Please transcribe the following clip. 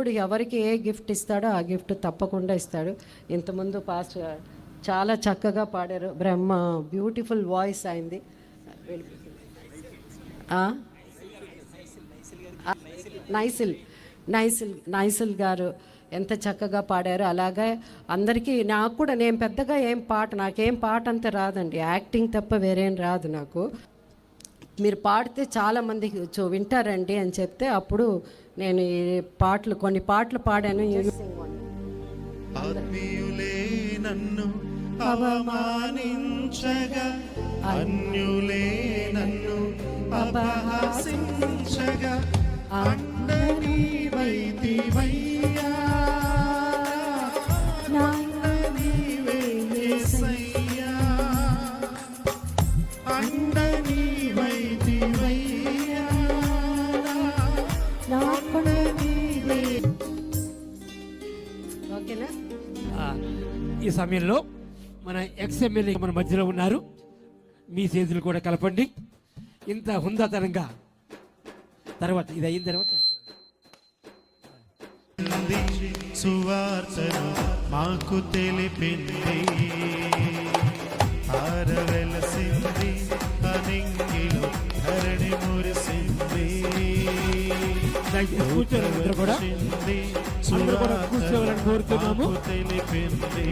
ఇప్పుడు ఎవరికి ఏ గిఫ్ట్ ఇస్తాడో ఆ గిఫ్ట్ తప్పకుండా ఇస్తాడు. ఇంతకుముందు పాస్టర్ చాలా చక్కగా పాడారు. బ్రహ్మ బ్యూటిఫుల్ వాయిస్ అయింది. నైసిల్ నైసిల్ నైసిల్ గారు ఎంత చక్కగా పాడారు. అలాగే అందరికీ నాకు కూడా నేను పెద్దగా నాకేం పాట అంత రాదండి, యాక్టింగ్ తప్ప వేరేం రాదు నాకు. మీరు పాడితే చాలామంది వింటారండి అని చెప్తే అప్పుడు నేను ఈ కొన్ని పాటలు పాడాను. ఆత్మీయులే నన్ను అవమానించగా, అన్యులే నన్ను అపహాసించగా, అండని వైతివయ్యా, నాన్నని వేసయ్యా, అండని వైతివయ్యా, నాన్నని ఓకేనా? ఈ సమయంలో మన ఎక్స్ఎమ్మెల్యే మన మధ్యలో ఉన్నారు. మీ చేతులు కూడా కలపండి. ఇంత హుందాతనంగా తర్వాత ఇది అయిన తర్వాత సువార్తను మాకు తెలిపింది, ఆరవెలసింది అనింగిలో ధరణి మురిసింది. కూర్చోండి, కూడా కూర్చోవాలని కోరుతున్నాము. తెలిపింది